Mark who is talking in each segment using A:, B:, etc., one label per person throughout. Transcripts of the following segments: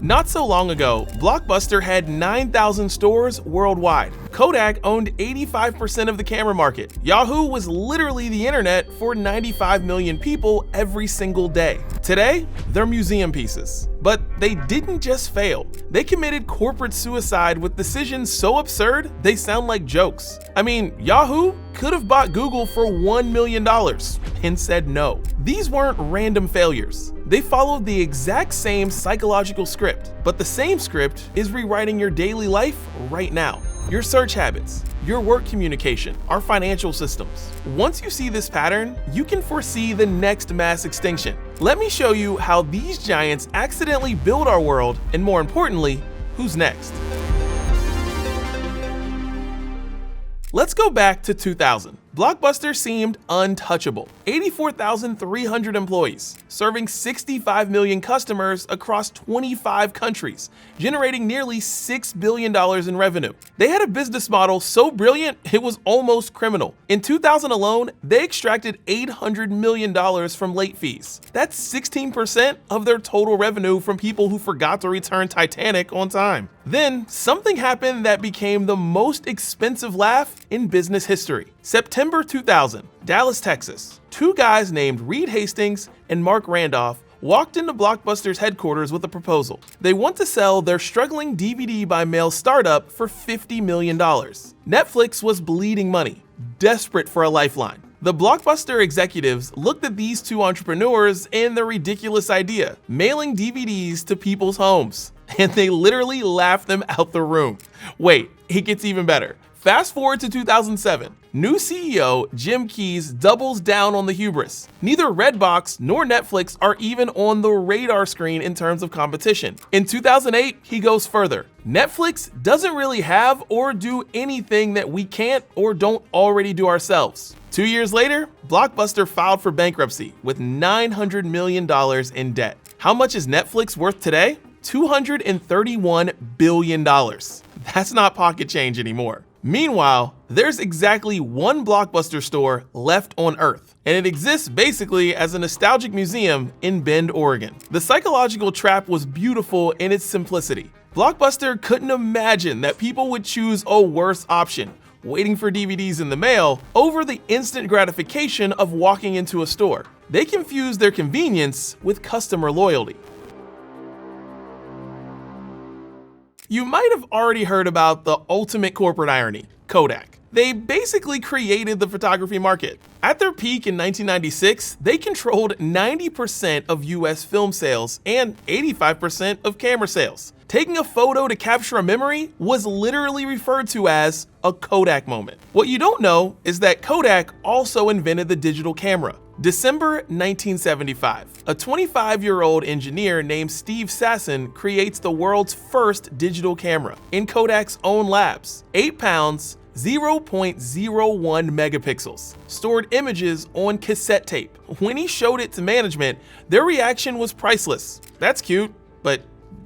A: Not so long ago, Blockbuster had 9,000 stores worldwide. Kodak owned 85% of the camera market. Yahoo was literally the internet for 95 million people every single day. Today, they're museum pieces. But they didn't just fail. They committed corporate suicide with decisions so absurd, they sound like jokes. I mean, Yahoo could have bought Google for $1 million and said no. These weren't random failures. They followed the exact same psychological script, but the same script is rewriting your daily life right now. Your search habits, your work communication, our financial systems. Once you see this pattern, you can foresee the next mass extinction. Let me show you how these giants accidentally build our world, and more importantly, who's next. Let's go back to 2000. Blockbuster seemed untouchable. 84,300 employees, serving 65 million customers across 25 countries, generating nearly $6 billion in revenue. They had a business model so brilliant, it was almost criminal. In 2000 alone, they extracted $800 million from late fees. That's 16% of their total revenue from people who forgot to return Titanic on time. Then, something happened that became the most expensive laugh in business history. September 2000, Dallas, Texas. Two guys named Reed Hastings and Mark Randolph walked into Blockbuster's headquarters with a proposal. They want to sell their struggling DVD by mail startup for $50 million. Netflix was bleeding money, desperate for a lifeline. The Blockbuster executives looked at these two entrepreneurs and their ridiculous idea, mailing DVDs to people's homes, and they literally laughed them out the room. Wait, it gets even better. Fast forward to 2007. New CEO Jim Keyes doubles down on the hubris. Neither Redbox nor Netflix are even on the radar screen in terms of competition. In 2008, he goes further. Netflix doesn't really have or do anything that we can't or don't already do ourselves. 2 years later, Blockbuster filed for bankruptcy with $900 million in debt. How much is Netflix worth today? $231 billion. That's not pocket change anymore. Meanwhile, there's exactly one Blockbuster store left on Earth, and it exists basically as a nostalgic museum in Bend, Oregon. The psychological trap was beautiful in its simplicity. Blockbuster couldn't imagine that people would choose a worse option, waiting for DVDs in the mail, over the instant gratification of walking into a store. They confused their convenience with customer loyalty. You might have already heard about the ultimate corporate irony, Kodak. They basically created the photography market. At their peak in 1996, they controlled 90% of US film sales and 85% of camera sales. Taking a photo to capture a memory was literally referred to as a Kodak moment. What you don't know is that Kodak also invented the digital camera. December 1975, a 25-year-old engineer named Steve Sasson creates the world's first digital camera in Kodak's own labs. 8 pounds, 0.01 megapixels, stored images on cassette tape. When he showed it to management, their reaction was priceless. That's cute, but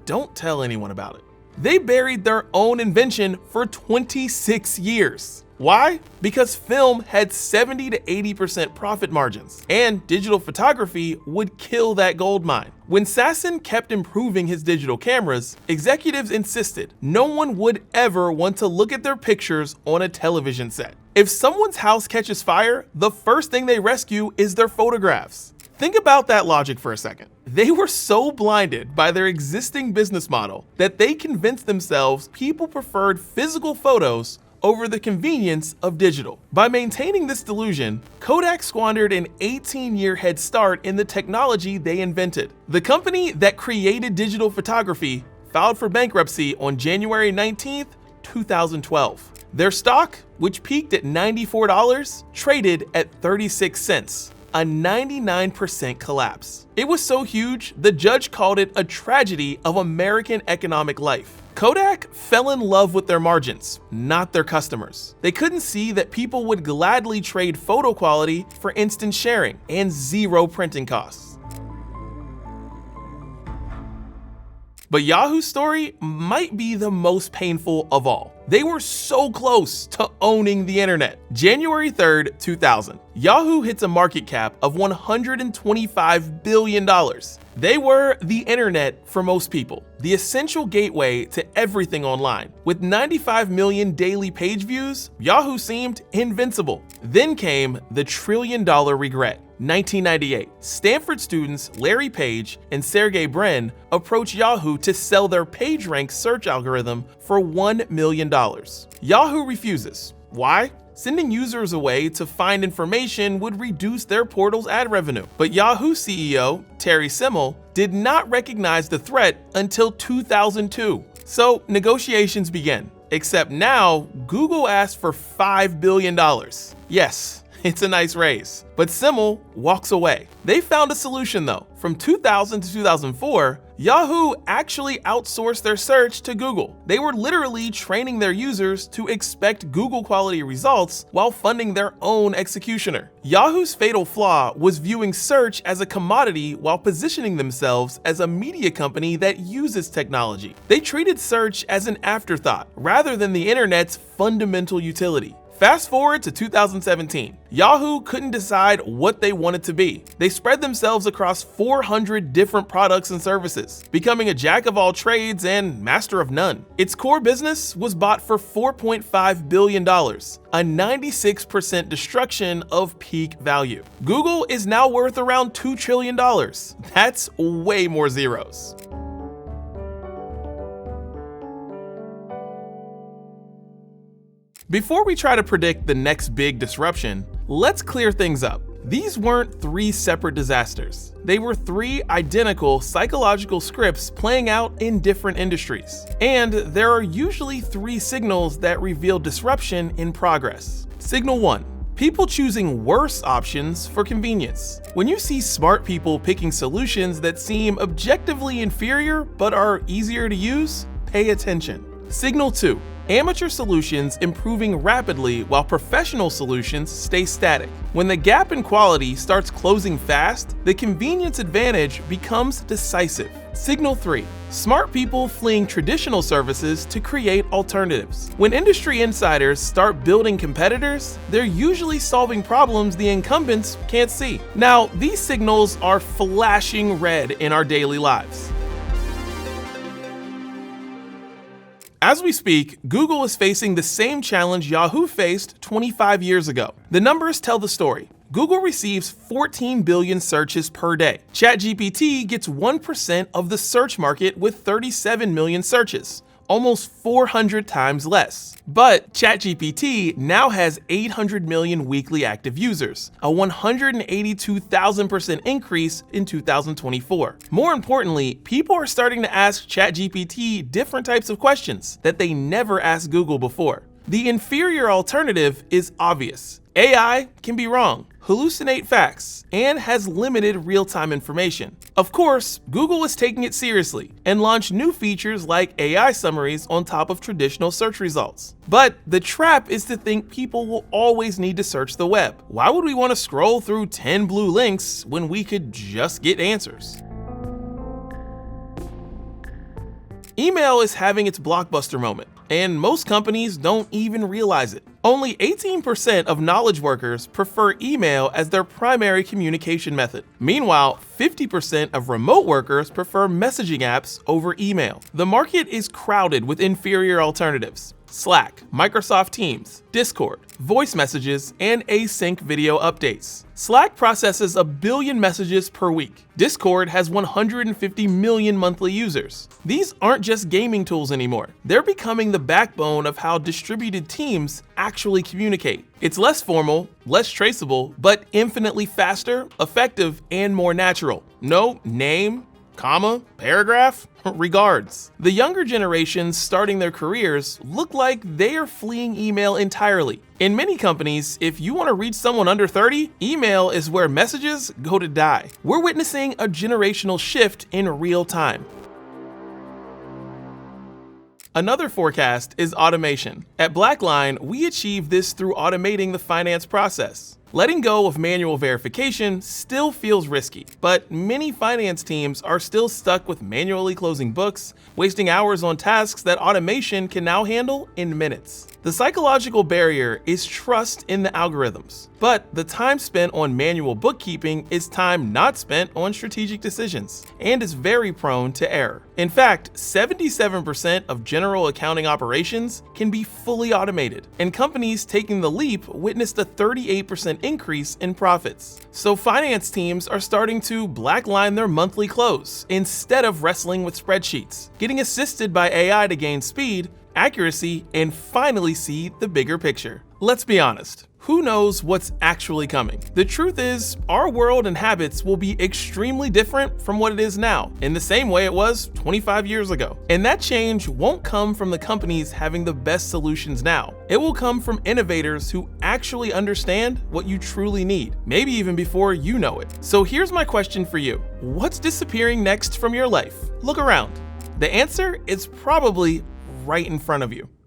A: don't tell anyone about it. They buried their own invention for 26 years. Why? Because film had 70 to 80% profit margins, and digital photography would kill that gold mine. When Sasson kept improving his digital cameras, executives insisted no one would ever want to look at their pictures on a television set. If someone's house catches fire, the first thing they rescue is their photographs. Think about that logic for a second. They were so blinded by their existing business model that they convinced themselves people preferred physical photos over the convenience of digital. By maintaining this delusion, Kodak squandered an 18-year head start in the technology they invented. The company that created digital photography filed for bankruptcy on January 19, 2012. Their stock, which peaked at $94, traded at 36 cents. A 99% collapse. It was so huge, the judge called it a tragedy of American economic life. Kodak fell in love with their margins, not their customers. They couldn't see that people would gladly trade photo quality for instant sharing and zero printing costs. But Yahoo's story might be the most painful of all. They were so close to owning the internet. January 3rd, 2000, Yahoo hits a market cap of $125 billion. They were the internet for most people, the essential gateway to everything online. With 95 million daily page views, Yahoo seemed invincible. Then came the trillion-dollar regret. 1998, Stanford students Larry Page and Sergey Brin approached Yahoo to sell their PageRank search algorithm for $1 million. Yahoo refuses. Why? Sending users away to find information would reduce their portal's ad revenue. But Yahoo CEO Terry Semel did not recognize the threat until 2002. So negotiations began. Except now, Google asked for $5 billion. Yes, it's a nice raise. But Semel walks away. They found a solution though. From 2000 to 2004, Yahoo actually outsourced their search to Google. They were literally training their users to expect Google quality results while funding their own executioner. Yahoo's fatal flaw was viewing search as a commodity while positioning themselves as a media company that uses technology. They treated search as an afterthought rather than the internet's fundamental utility. Fast forward to 2017, Yahoo couldn't decide what they wanted to be. They spread themselves across 400 different products and services, becoming a jack of all trades and master of none. Its core business was bought for $4.5 billion, a 96% destruction of peak value. Google is now worth around $2 trillion. That's way more zeros. Before we try to predict the next big disruption, let's clear things up. These weren't three separate disasters. They were three identical psychological scripts playing out in different industries. And there are usually three signals that reveal disruption in progress. Signal 1. People choosing worse options for convenience. When you see smart people picking solutions that seem objectively inferior but are easier to use, pay attention. Signal 2. Amateur solutions improving rapidly while professional solutions stay static. When the gap in quality starts closing fast, the convenience advantage becomes decisive. Signal 3. Smart people fleeing traditional services to create alternatives. When industry insiders start building competitors, they're usually solving problems the incumbents can't see. Now, these signals are flashing red in our daily lives. As we speak, Google is facing the same challenge Yahoo faced 25 years ago. The numbers tell the story. Google receives 14 billion searches per day. ChatGPT gets 1% of the search market with 37 million searches, almost 400 times less. But ChatGPT now has 800 million weekly active users, a 182,000% increase in 2024. More importantly, people are starting to ask ChatGPT different types of questions that they never asked Google before. The inferior alternative is obvious. AI can be wrong, hallucinate facts, and has limited real-time information. Of course, Google is taking it seriously and launched new features like AI summaries on top of traditional search results. But the trap is to think people will always need to search the web. Why would we want to scroll through 10 blue links when we could just get answers? Email is having its Blockbuster moment, and most companies don't even realize it. Only 18% of knowledge workers prefer email as their primary communication method. Meanwhile, 50% of remote workers prefer messaging apps over email. The market is crowded with inferior alternatives: Slack, Microsoft Teams, Discord, voice messages, and async video updates. Slack processes 1 billion messages per week. Discord has 150 million monthly users. These aren't just gaming tools anymore. They're becoming the backbone of how distributed teams actually communicate. It's less formal, less traceable, but infinitely faster, effective, and more natural. No name, comma, paragraph, regards. The younger generations starting their careers look like they are fleeing email entirely. In many companies, if you want to reach someone under 30, email is where messages go to die. We're witnessing a generational shift in real time. Another forecast is automation. At BlackLine, we achieve this through automating the finance process. Letting go of manual verification still feels risky, but many finance teams are still stuck with manually closing books, wasting hours on tasks that automation can now handle in minutes. The psychological barrier is trust in the algorithms, but the time spent on manual bookkeeping is time not spent on strategic decisions, and is very prone to error. In fact, 77% of general accounting operations can be fully automated, and companies taking the leap witnessed a 38% increase in profits. So finance teams are starting to BlackLine their monthly close instead of wrestling with spreadsheets, getting assisted by AI to gain speed, accuracy, and finally see the bigger picture. Let's be honest, who knows what's actually coming? The truth is, our world and habits will be extremely different from what it is now, in the same way it was 25 years ago. And that change won't come from the companies having the best solutions now. It will come from innovators who actually understand what you truly need, maybe even before you know it. So here's my question for you. What's disappearing next from your life? Look around. The answer is probably right in front of you.